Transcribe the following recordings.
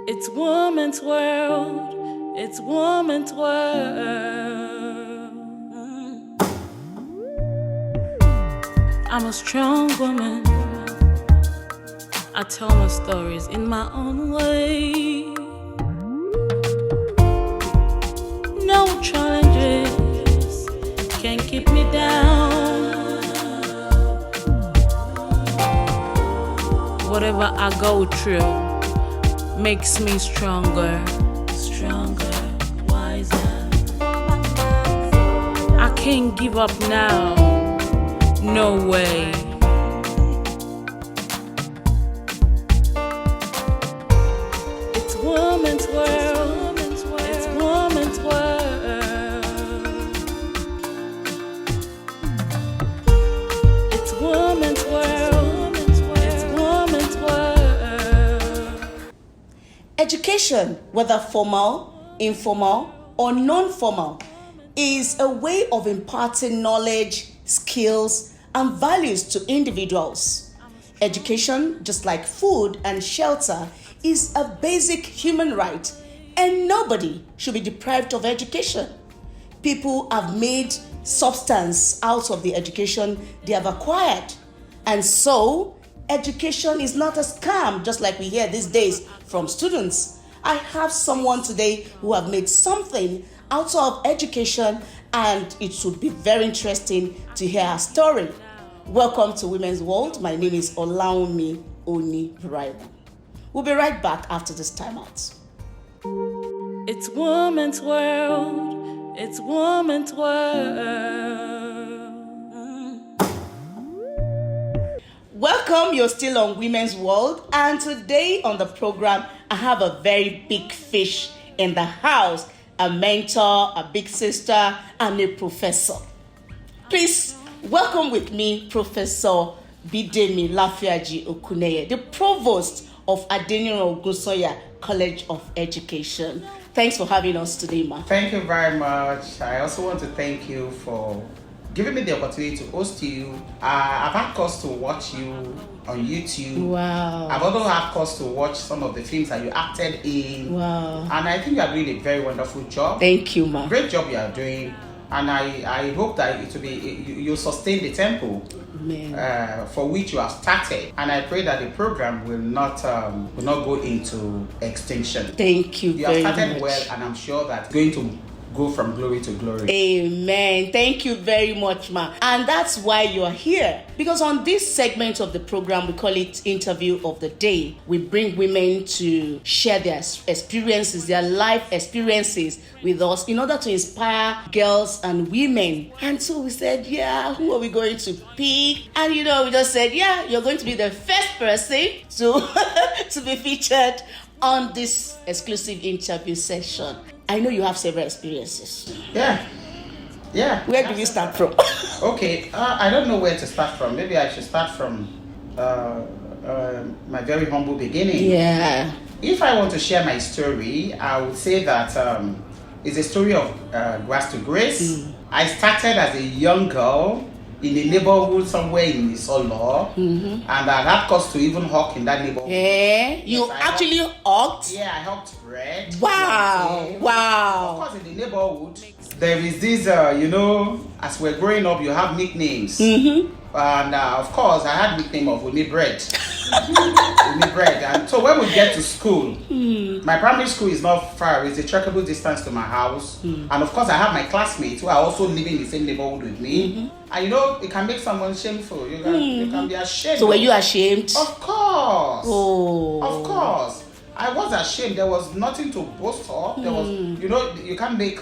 It's woman's world. It's woman's world. I'm a strong woman. I tell my stories in my own way. No challenges can keep me down. Whatever I go through makes me stronger, wiser. I can't give up now, no way. It's woman's world, it's woman's world. It's woman's world, it's woman's world. Education, whether formal, informal, or non-formal, is a way of imparting knowledge, skills, and values to individuals. Education, just like food and shelter, is a basic human right, and nobody should be deprived of education. People have made substance out of the education they have acquired. And so, education is not a scam, just like we hear these days from students. I have someone today who have made something out of education, and it should be very interesting to hear her story. Welcome to Women's World. My name is Olaomi Oni-Braibu. We'll be right back after this timeout. It's woman's world. It's woman's world. Welcome, you're still on Women's World, and today on the program, I have a very big fish in the house, a mentor, a big sister, and a professor. Please welcome with me Professor Bidemi Lafiaji Okuneye, the Provost of Adeniran Ogunsoya College of Education. Thanks for having us today, ma. Thank you very much. I also want to thank you for giving me the opportunity to host you. I've had cause to watch you on YouTube. Wow. I've also had cause to watch some of the films that you acted in. Wow. And I think you are doing a very wonderful job. Thank you, ma. Great job you are doing. And I hope that it will be you sustain the tempo for which you have started. And I pray that the program will not go into extinction. Thank you You very have started much. well, and I'm sure that it's going to go from glory to glory. Amen. Thank you very much, ma. And that's why you are here. Because on this segment of the program, we call it Interview of the Day. We bring women to share their experiences, their life experiences with us in order to inspire girls and women. And so we said, yeah, who are we going to pick? And we just said, yeah, you're going to be the first person to, to be featured on this exclusive interview session. I know you have several experiences. Yeah. Where do we start from? Okay, I don't know where to start from. Maybe I should start from my very humble beginning. Yeah. If I want to share my story, I would say that it's a story of grass to grace. I started as a young girl in a neighborhood somewhere in Isolo, and I had cause to even hawk in that neighborhood. Yeah, you Yes, actually hawked? Yeah, I hawked bread. Wow. Of Wow. course, in the neighborhood, there is this, as we're growing up, you have nicknames. And of course, I had nickname of Uni Bread. Uni Bread. And so when we get to school, my primary school is not far. It's a trackable distance to my house. And of course, I have my classmates who are also living in the same neighborhood with me. And it can make someone shameful. You can be ashamed. So were you ashamed? Of course. Oh. Of course. I was ashamed. There was nothing to boast of. There was, you can't make,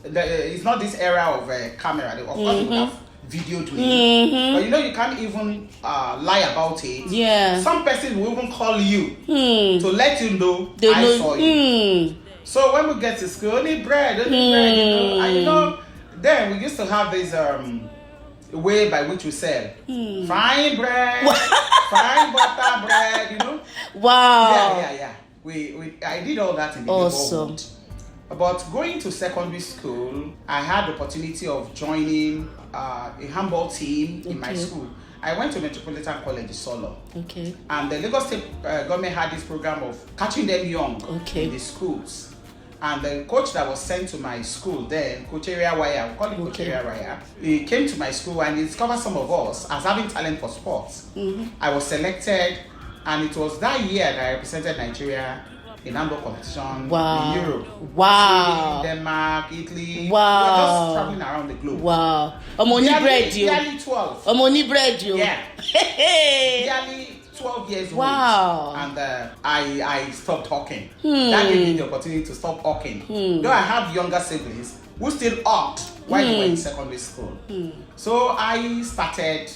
it's not this era of camera. Of course, you have video doing it. But you can't even lie about it. Yeah. Some person will even call you to let you know I saw you. So when we get to school, only bread, and then we used to have this way by which we sell fine bread, fine butter bread, Wow. Yeah. I did all that in the Awesome. neighborhood. But going to secondary school, I had the opportunity of joining a handball team in my school. I went to Metropolitan College Solo. Okay. And the Lagos State government had this program of catching them young in the schools. And the coach that was sent to my school then, Coach Area Wire, we call him Coach Area Wire, he came to my school and he discovered some of us as having talent for sports. I was selected, and it was that year that I represented Nigeria in handball competition in Europe. Wow. Sweden, Denmark, Italy. Wow. We were just traveling around the globe. Wow. Nearly 12. Yeah. Nearly 12 years old. Wow. And I stopped hawking. That gave me the opportunity to stop hawking. Though I have younger siblings who still hawked while they were in secondary school. So I started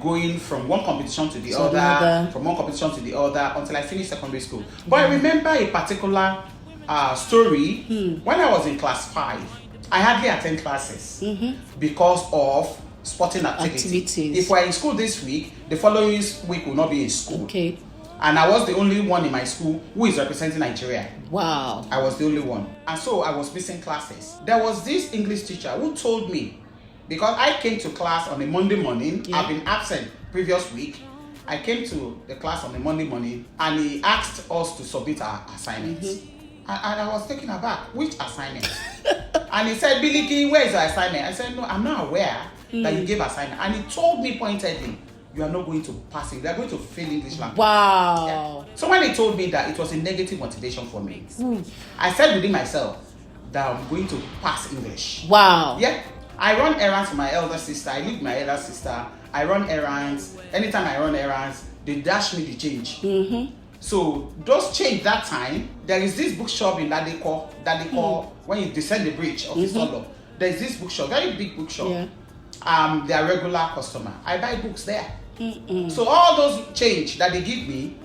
going from one competition to the other, from one competition to the other until I finished secondary school. But I remember a particular story. When I was in class 5, I hardly attend classes because of sporting activities. If we're in school this week, the following week will not be in school. Okay. And I was the only one in my school who is representing Nigeria. Wow. I was the only one. And so I was missing classes. There was this English teacher who told me, because I came to class on a Monday morning, I've been absent previous week. I came to the class on a Monday morning and he asked us to submit our assignments. And I was taken aback, which assignment? And he said, Biliki, where is your assignment? I said, no, I'm not aware that you gave assignment. And he told me pointedly, you are not going to pass it. You are going to fail English language. Wow. Yeah. So when he told me that, it was a negative motivation for me. I said within myself that I'm going to pass English. Wow. Yeah. I run errands for my elder sister. I live with my elder sister. I run errands. Anytime I run errands, they dash me the change. So those change that time, there is this bookshop in Ladeko, when you descend the bridge of Isolo. There is this bookshop, very big bookshop. Yeah. They are regular customer. I buy books there. So all those change that they give me,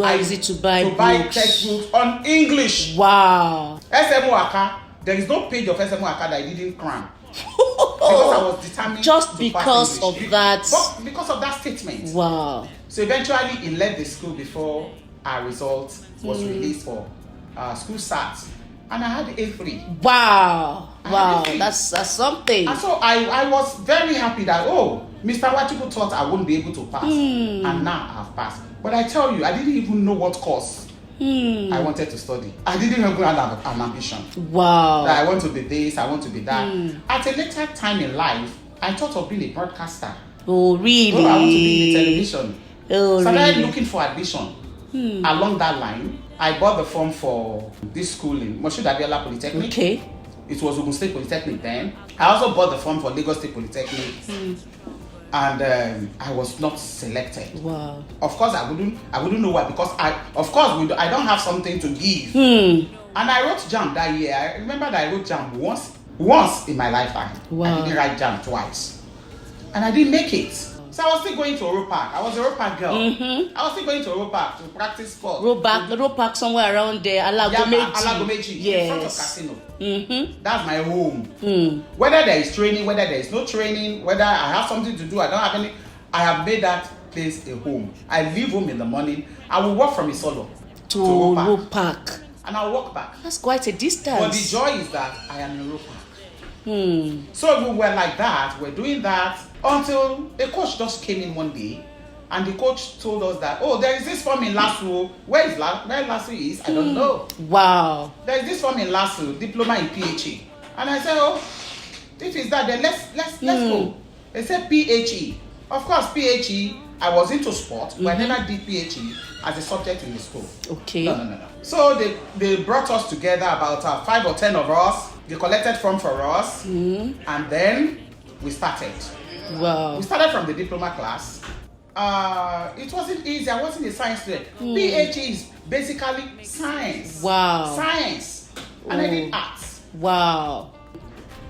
I use it to buy textbooks on English. Wow. SMO Aka, there is no page of SMO Aka that I didn't cram. Because I was determined just because of that. But because of that statement. Wow. So eventually he left the school before our result was released for school starts. And I had A3. Wow. Wow. That's something. And so I was very happy that, Mr. Wachuku thought I wouldn't be able to pass. And now I've passed. But I tell you, I didn't even know what course I wanted to study. I didn't even have an ambition. Wow. That I want to be this, I want to be that. At a later time in life, I thought of being a broadcaster. Oh, really? I want to be in the television. Oh, so I started really? looking for admission. Along that line, I bought the form for this school in Moshood Abiola Polytechnic. Okay. It was Ogun State Polytechnic then. I also bought the form for Lagos State Polytechnic. And I was not selected. Wow. Of course, I wouldn't know why, because I don't have something to give. And I wrote JAMB that year. I remember that I wrote JAMB once in my lifetime. Wow. I didn't write JAMB twice. And I didn't make it. So I was still going to Oro Park. I was a Oro Park girl. I was still going to Oro Park to practice sport. Oro Park somewhere around there. Alagomeji. Yes. In front of casino. That's my home. Whether there is training, whether there is no training, whether I have something to do, I don't have any, I have made that place a home. I leave home in the morning. I will walk from Isolo to Oro Park. And I'll walk back. That's quite a distance. But the joy is that I am in Oro Park. So we were like that, we're doing that until a coach just came in one day and the coach told us that, there is this form in LASU. Where LASU is, I don't know. Wow. There is this form in LASU, diploma in PHE. And I said, if it's that, then let's go. They said PHE. Of course, PHE, I was into sport, but I never did PHE as a subject in the school. Okay. No. So they brought us together, about 5 or 10 of us. They collected form for us, and then we started. Wow. We started from the diploma class. It wasn't easy. I wasn't a science student. PHE is basically science. Wow. Science. And I did arts. Wow.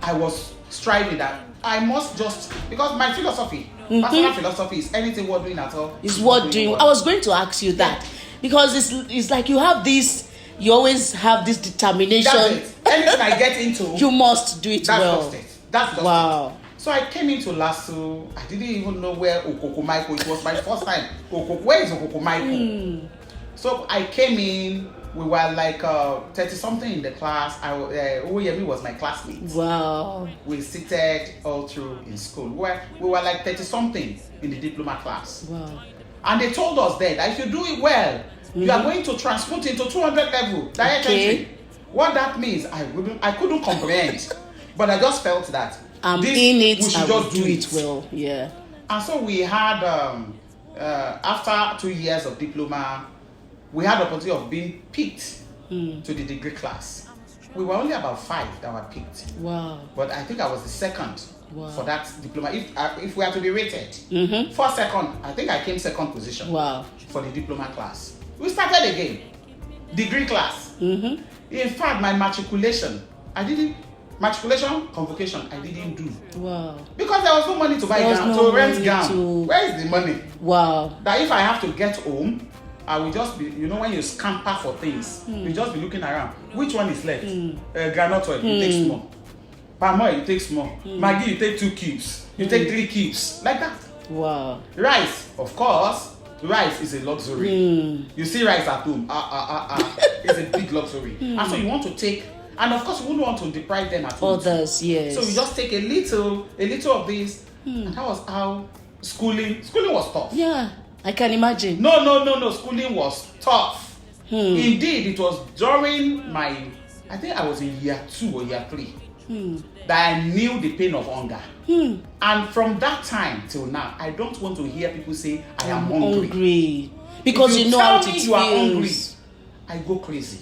I was striving that I must just, because my philosophy, personal philosophy is anything worth doing at all. Is worth doing. I was going to ask you that. Because it's like you have this, you always have this determination. That's it. Anything I get into, you must do it well. That's just wow. it. So I came into LASU. I didn't even know where Okokomaiko. It was my first time. Where is Okokomaiko? So I came in. We were like 30 something in the class. Oyemi was my classmate. Wow. We seated all through in school. We were like 30 something in the diploma class. Wow. And they told us then that if you do it well, you are going to transmute into 200 level direct entry. What that means, I couldn't comprehend, but I just felt that I'm in it. We should I just will do it well. Yeah. And so we had after 2 years of diploma, we had the opportunity of being picked to the degree class. We were only about 5 that were picked. Wow. But I think I was the second for that diploma. If we are to be rated, for second, I think I came second position. Wow. For the diploma class. We started again, degree class. In fact, my matriculation, convocation, I didn't do. Wow. Because there was no money to buy gown, to rent gown. Where is the money? Wow. That if I have to get home, I will just be, when you scamper for things, you just be looking around. Which one is left? Groundnut oil, you take small. Palm oil, you take small. Maggi, you take 2 cubes. You take 3 cubes. Like that. Wow. Rice, of course. Rice is a luxury. You see rice at home, it's a big luxury. And so you want to take, and of course you wouldn't want to deprive them at home. Others, yes. So you just take a little of this, and that was how schooling was tough. Yeah, I can imagine. No, schooling was tough. Indeed, it was during my, I think I was in year 2 or year 3, that I knew the pain of hunger. And from that time till now, I don't want to hear people say I am hungry. Because if you know how it tell me feels. You are hungry, I go crazy.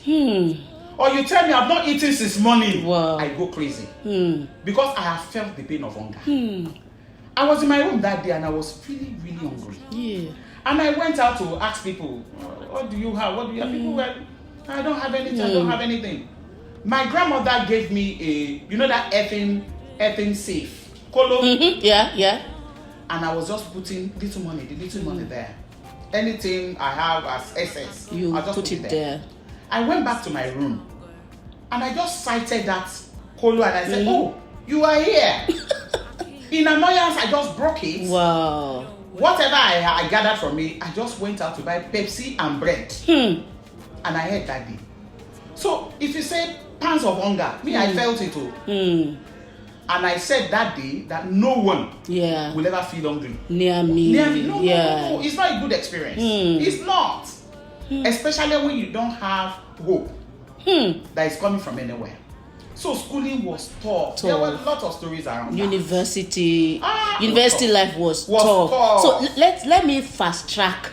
Or you tell me I've not eaten since morning, I go crazy. Because I have felt the pain of hunger. I was in my room that day and I was really, really hungry. Yeah. And I went out to ask people, what do you have? What do you have? People were, I don't have anything, I don't have anything. My grandmother gave me that effing safe. Kolo. Yeah. And I was just putting the little money there. Anything I have as excess, You I'll just put it there. I went back to my room and I just cited that Kolo and I said, oh, you are here. In annoyance, I just broke it. Wow. Whatever I gathered from me, I just went out to buy Pepsi and bread. And I ate that day. So if you say pangs of hunger, I felt it too. And I said that day that no one will ever feel hungry. Near me. No, it's not a good experience. It's not. Especially when you don't have hope that is coming from anywhere. So schooling was tough. There were a lot of stories around University life was tough. So let me fast track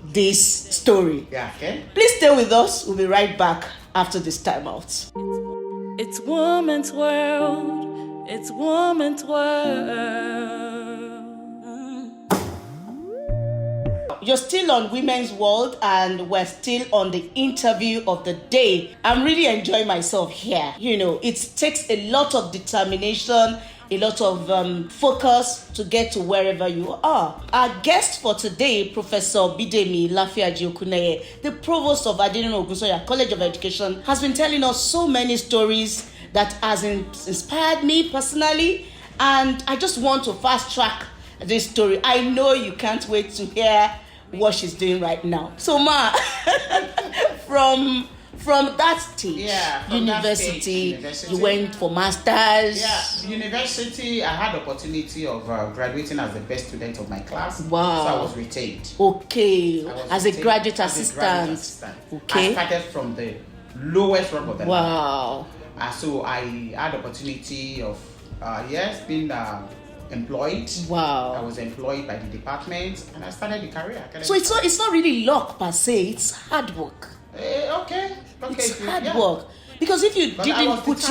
this story. Yeah, okay. Please stay with us. We'll be right back after this time out. It's woman's world. It's woman's world. You're still on Women's World and we're still on the interview of the day. I'm really enjoying myself here. It takes a lot of determination, a lot of focus to get to wherever you are. Our guest for today, Professor Bidemi Lafiaji Okuneye, the Provost of Adenino Ogunsoya College of Education, has been telling us so many stories that has inspired me personally, and I just want to fast track this story. I know you can't wait to hear what she's doing right now. So Ma, from that stage, university, you went for masters. Yeah, university, I had the opportunity of graduating as the best student of my class. Wow. So I was retained. Okay, as a graduate assistant. Okay. I started from the lowest rung of the ladder. Wow. So I had the opportunity of being employed. Wow. I was employed by the department and I started the career. So it's not really luck per se, it's hard work. Okay. It's hard work. Because if you didn't put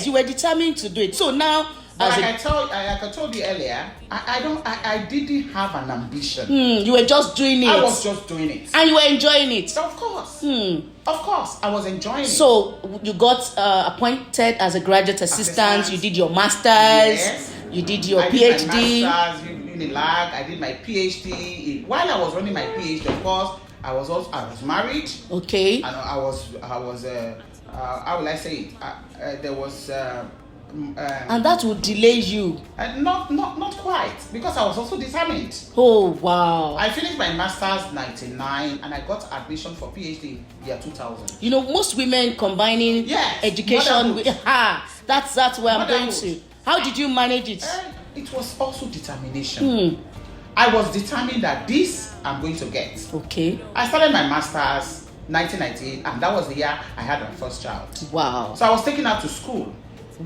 you were determined to do it. So now, like I told you earlier, I didn't have an ambition. You were just doing it. I was just doing it. And you were enjoying it. Of course. Of course, I was enjoying it. So you got appointed as a graduate assistant. You did your masters. Yes. You did your PhD. Did my masters, Unilag. I did my PhD. While I was running my PhD, of course, I was married. Okay. And I was how will I say it? There was And that would delay you. Not quite, because I was also determined. Oh, wow. I finished my master's 99 and I got admission for PhD year 2000. You know, most women combining Yes, education with motherhood. that's where I'm going Motherhood. to. How did you manage it? It was also determination. I was determined that this I'm going to get. Okay. I started my master's 1998 and that was the year I had my first child. Wow. So I was taken out to school.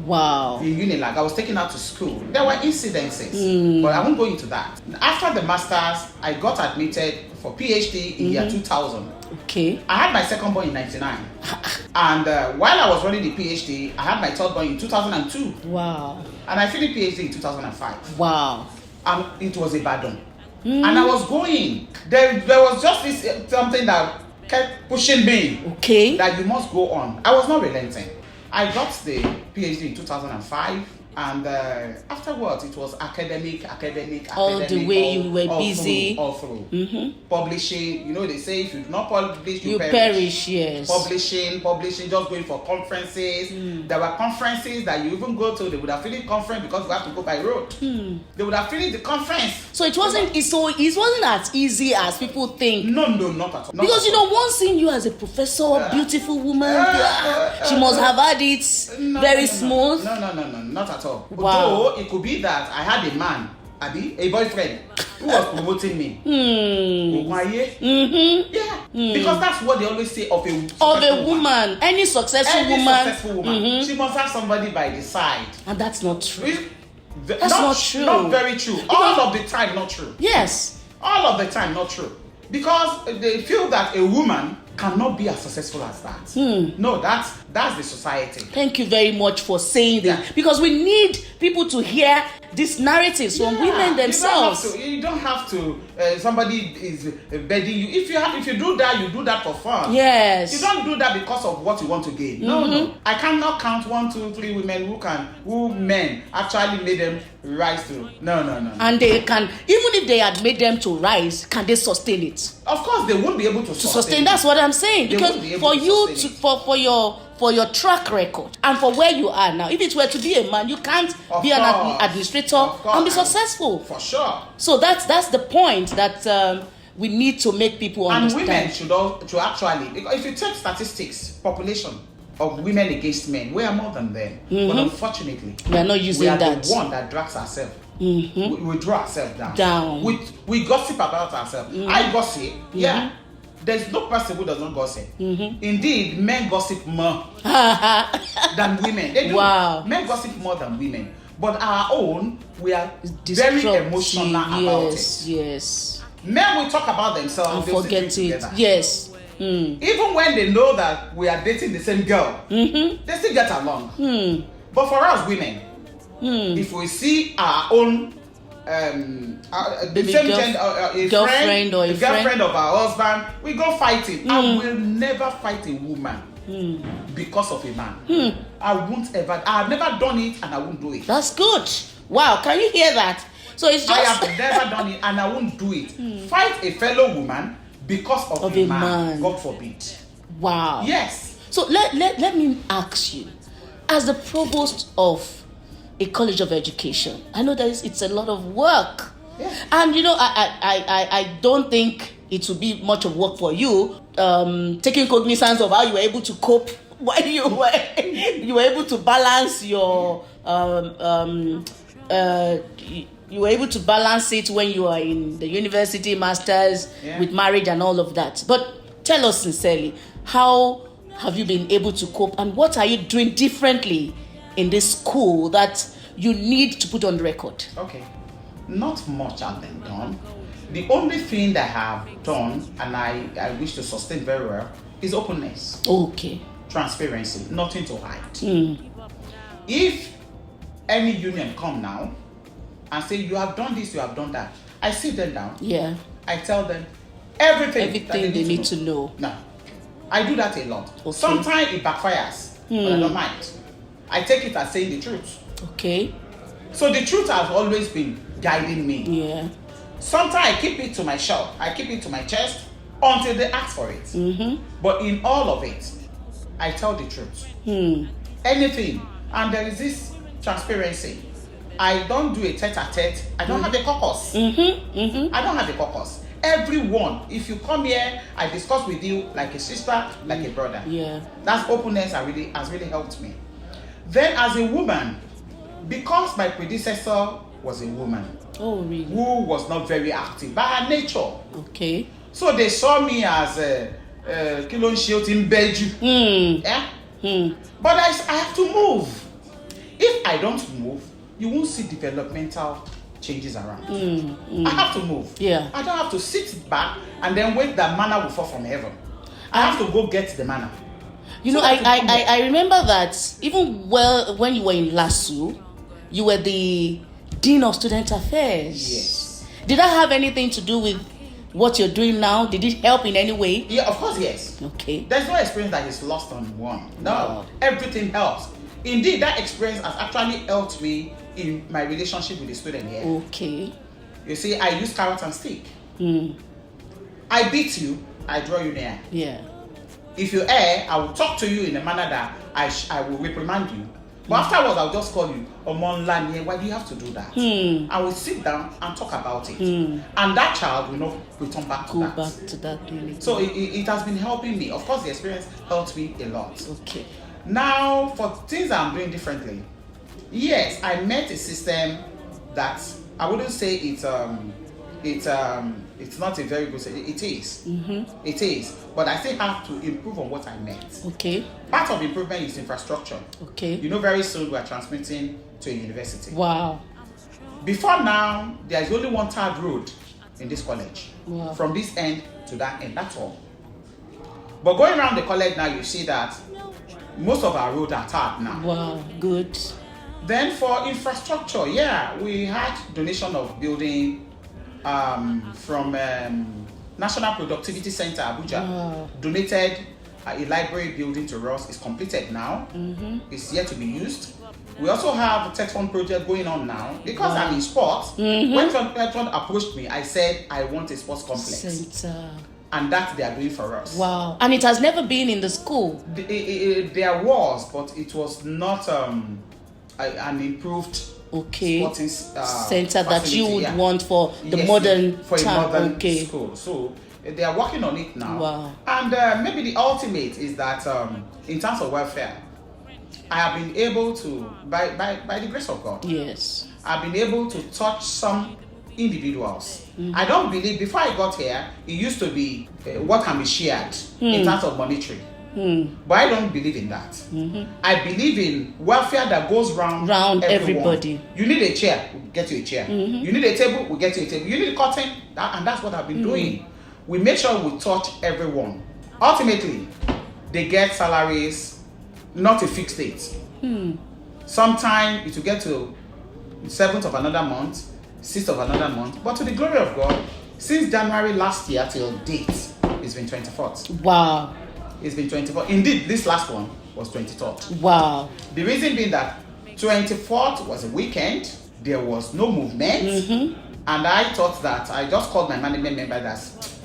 Wow. In Unilag, I was taken out to school. There were incidences, but I won't go into that. After the masters, I got admitted for PhD in year 2000. Okay. I had my second born in 99. And while I was running the PhD, I had my third born in 2002. Wow. And I finished PhD in 2005. Wow. And it was Ibadan. And I was going. There was just this something that kept pushing me. Okay. That you must go on. I was not relenting. I got the PhD in 2005, and afterwards it was academic. All the way you were all busy. All through. Publishing, you know, they say if you do not publish, you perish. Yes. Publishing, just going for conferences. There were conferences that you even go to, they would have finished conference because we have to go by road. They would have finished the conference. So it wasn't as easy as people think. No, not at all. Because you know, once seeing you as a professor, beautiful woman, she must have had it very smooth. No, not at all. Wow. Though it could be that I had a man, a boyfriend, who was promoting me. Yeah. Because that's what they always say of a woman. Any successful woman. She must have somebody by the side. And that's not true. That's not true. Not very true. All of the time, not true. Yes. All of the time, not true. Because they feel that a woman cannot be as successful as that. No, that's the society. Thank you very much for saying that. Yeah. Because we need people to hear these narratives from women themselves. You don't have to somebody is begging you. If you do that, you do that for fun. Yes. You don't do that because of what you want to gain. No. I cannot count 1, 2, 3 women who men actually made them rise to. No. And they can, even if they had made them to rise, can they sustain it? Of course, they won't be able to sustain. That's what I'm saying. They Because won't be able for to you sustain to for your track record and for where you are now, if it were to be a man, you can't be an administrator and be successful. For sure. So that's the point that we need to make people understand. And women should actually, if you take statistics, population of women against men, we are more than them. But unfortunately, we are not using that. We are the one that drags ourselves. We draw ourselves down. We gossip about ourselves. I gossip. Yeah. There's no person who does not gossip. Indeed, men gossip more than women. They do. Wow. Men gossip more than women. But our own, we are very emotional about it. Yes. Men will talk about themselves and forget it. Together. Yes. Even when they know that we are dating the same girl, they still get along. But for us women, if we see our own the same gender, girlfriend or a girlfriend of our husband, we go fighting. I will never fight a woman because of a man. I've never done it and I won't do it. That's good. Wow, can you hear that? So it's just I have never done it and I won't do it. Fight a fellow woman because of a man. God forbid. Wow. Yes. So let me ask you, as the provost of a college of education, I know that it's a lot of work. Yeah. And you know, I don't think it will be much of work for you, taking cognizance of how you were able to cope when you were able to balance your you were able to balance it when you are in the university, masters, with marriage and all of that. But tell us sincerely, how have you been able to cope, and what are you doing differently in this school that you need to put on record? Okay, not much has been done. The only thing that I have done, and I wish to sustain very well, is openness. Okay. Transparency, nothing to hide. If any union come now and say you have done this, you have done that, I sit them down. Yeah. I tell them everything they need to know. No, I do that a lot. Okay. Sometimes it backfires, but I don't mind. I take it as saying the truth. Okay. So the truth has always been guiding me. Yeah. Sometimes I keep it to my shop, I keep it to my chest until they ask for it. But in all of it, I tell the truth. Anything. And there is this transparency. I don't do a tete-a-tete. I don't have a caucus. I don't have a caucus. Everyone, if you come here, I discuss with you like a sister, like a brother. Yeah. That openness has really helped me. Then as a woman, because my predecessor was a woman, Oh, really? who was not very active by her nature. Okay. So they saw me as kí ló ń ṣe ó ti ń bẹ́ jù. Yeah? But I have to move. If I don't move, you won't see developmental changes around. I have to move. Yeah. I don't have to sit back and then wait that manna will fall from heaven. I have to go get the manna. You know, I remember that even when you were in LASU, you were the Dean of Student Affairs. Yes. Did that have anything to do with what you're doing now? Did it help in any way? Yeah, of course, yes. Okay. There's no experience that is lost on one. No, Wow. Everything helps. Indeed, that experience has actually helped me in my relationship with the student here. Okay. You see, I use carrot and stick. I beat you, I draw you near. Yeah. If you err, I will talk to you in a manner that I will reprimand you. But afterwards, I'll just call you, Omonlanye, why do you have to do that? I will sit down and talk about it. And that child will not return back to Go that. back to that really. So it has been helping me. Of course, the experience helped me a lot. Okay. Now, for things I'm doing differently, yes, I met a system that I wouldn't say it's not a very good system. It is. It is. But I still have to improve on what I met. Okay. Part of improvement is infrastructure. Okay. You know, very soon we are transmitting to a university. Wow. Before now, there is only one third road in this college. Wow. From this end to that end, that's all. But going around the college now, you see that most of our roads are tarred now. Wow. Good. Then for infrastructure, yeah, we had donation of building from National Productivity Center, Abuja. Wow. Donated a library building to us. It's completed now. It's yet to be used. We also have a tech fund project going on now. Because I'm in sports, when tech fund approached me, I said, I want a sports complex. Center. And that they are doing for us. Wow. And it has never been in the school. There was, but it was not an improved sporting center that you facility, would want for the modern for a time. modern Okay. school. So they are working on it now. Wow. And maybe the ultimate is that in terms of welfare, I have been able to, by the grace of God, Yes. I've been able to touch some individuals. I don't believe, before I got here, it used to be what can be shared in terms of monetary. But I don't believe in that. I believe in welfare that goes round everyone. everybody. You need a chair, we'll get you a chair. You need a table, we'll get you a table. You need a curtain, and that's what I've been doing. We make sure we touch everyone. Ultimately, they get salaries, not a fixed date. Sometime it will get to 7th of another month, 6th of another month. But to the glory of God, since January last year till date, it's been 24th. Wow. It's been 24th. Indeed, this last one was 23rd. Wow. The reason being that 24th was a weekend, there was no movement, and I thought that I just called my management member that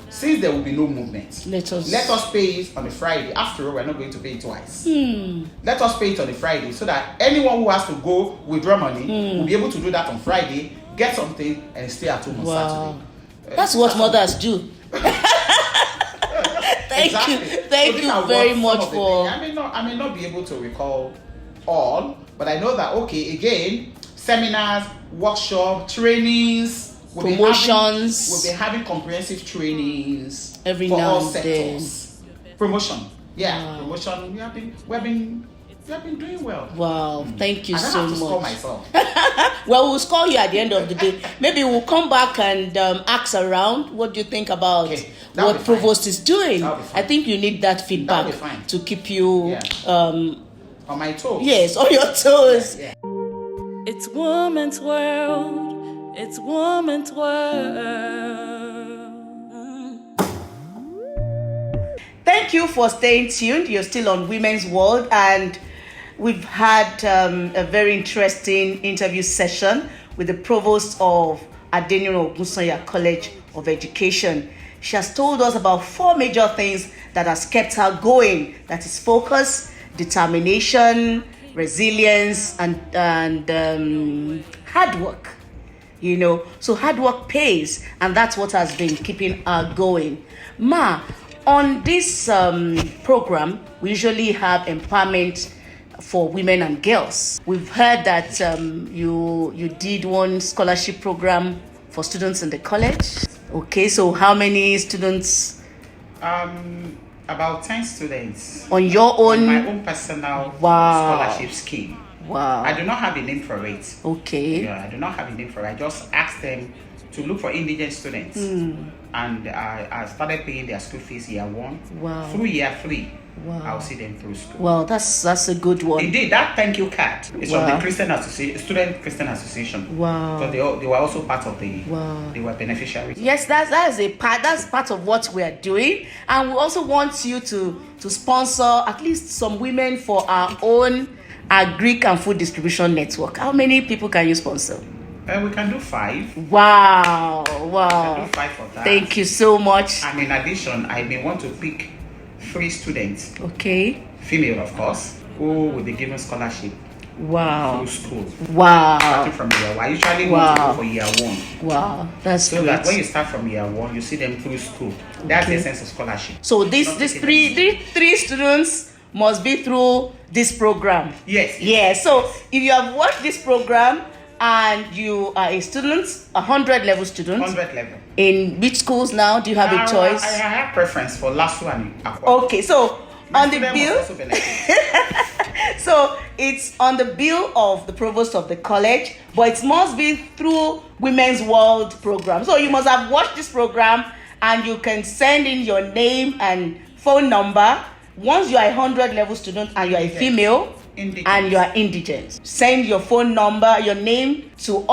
since there will be no movement, Let us pay it on a Friday. After all, we're not going to pay it twice. Let us pay it on a Friday so that anyone who has to go withdraw money will be able to do that on Friday, get something, and stay at home on Saturday. That's what mothers do. Thank you very much for. I may not be able to recall all, but I know that again, seminars, workshop, trainings, promotions. We'll be having comprehensive trainings every for now all and sectors. Promotion, promotion. We have been doing well. Wow, thank you I don't so have to score much. myself. Well, we'll score you at the end of the day. Maybe we'll come back and ask around. What do you think about what Provost is doing? I think you need that feedback to keep you on my toes. Yes, on your toes. Yeah. It's woman's world. It's woman's world. Thank you for staying tuned. You're still on Women's World, and we've had a very interesting interview session with the provost of Adeniro Ogunsanya College of Education. She has told us about 4 major things that has kept her going. That is focus, determination, resilience, and hard work. So hard work pays, and that's what has been keeping her going. Ma, on this program, we usually have empowerment for women and girls. We've heard that you did one scholarship program for students in the college. Okay, so how many students? About 10 students. On your own? On my own personal scholarship scheme. Wow. I do not have a name for it. Okay. Yeah, I do not have a name for it. I just asked them to look for indigent students. And I started paying their school fees year 1. Wow. Through year 3. Wow. I'll see them through school. Well, that's a good one. Indeed, that thank you card is from the Christian Association, Student Christian Association. Wow. Because they were also part of the. Wow. They were beneficiaries. Yes, that's part of what we are doing, and we also want you to sponsor at least some women for our own Agric and Food Distribution Network. How many people can you sponsor? We can do 5. Wow. We can do 5 for that. Thank you so much. And in addition, I may want to pick 3 students. Okay. Female, of course, who will be given scholarship. Wow. Through school. Wow. Starting from year 1. I usually want to go for year 1. Wow. That's so great. that when you start from year 1, you see them through school. That's the sense of scholarship. So these three students must be through this program. Yes. Yeah. So if you have watched this program and you are a student, 100 level student. 100 level. In which schools now? Do you have a choice? I have preference for LASU and Akwa. Okay, so on the bill. So it's on the bill of the provost of the college, but it must be through Women's World program. So you must have watched this program, and you can send in your name and phone number. Once you are a 100 level student and you are a female and you are indigent, send your phone number, your name to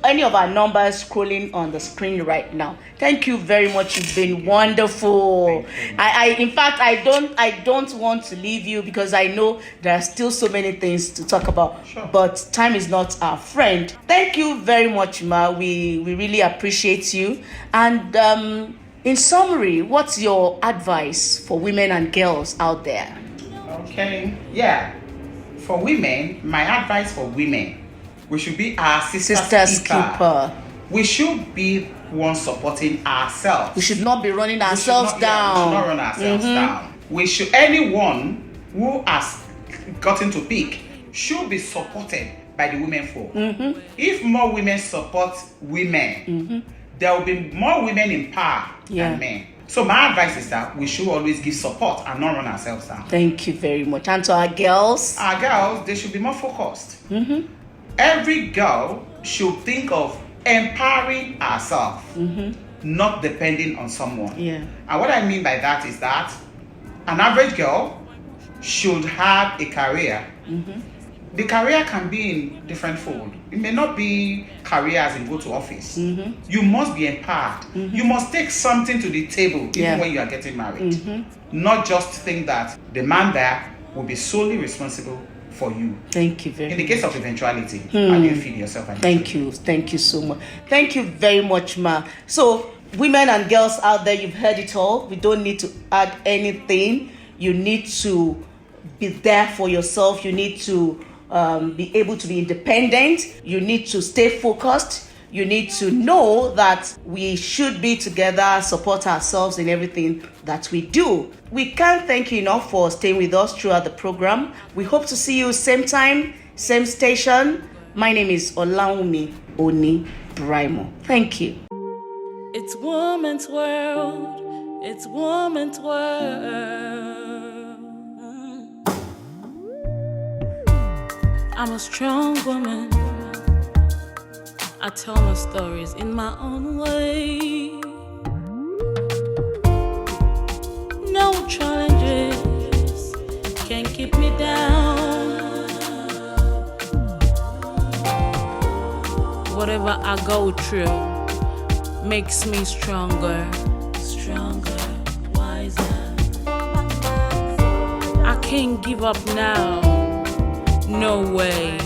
any of our numbers scrolling on the screen right now. Thank you very much. You've been wonderful. In fact, I don't want to leave you because I know there are still so many things to talk about. Sure. But time is not our friend. Thank you very much, Ma. We really appreciate you. And in summary, what's your advice for women and girls out there? Okay. Yeah. For women, my advice for women, we should be our sister's keeper. We should be one supporting ourselves. We should not be running ourselves down. We should not run ourselves down. We should, anyone who has gotten to peak should be supported by the women folk. If more women support women, there will be more women in power than men. So my advice is that we should always give support and not run ourselves down. Thank you very much. And to our girls? Our girls, they should be more focused. Every girl should think of empowering herself, not depending on someone. Yeah. And what I mean by that is that an average girl should have a career. The career can be in different fold. It may not be career as in go to office. You must be empowered. You must take something to the table even when you are getting married. Not just think that the man there will be solely responsible for you. Thank you very much. In the case of eventuality, how do you feed yourself? And Thank you so much. Thank you very much, Ma. So women and girls out there, you've heard it all. We don't need to add anything. You need to be there for yourself. You need to be able to be independent. You need to stay focused. You need to know that we should be together, support ourselves in everything that we do. We can't thank you enough for staying with us throughout the program. We hope to see you same time, same station. My name is Olawumi Oni Braimo. Thank you. It's woman's world. It's woman's world. I'm a strong woman. I tell my stories in my own way. No challenges can keep me down. Whatever I go through makes me stronger, wiser. I can't give up now. No way.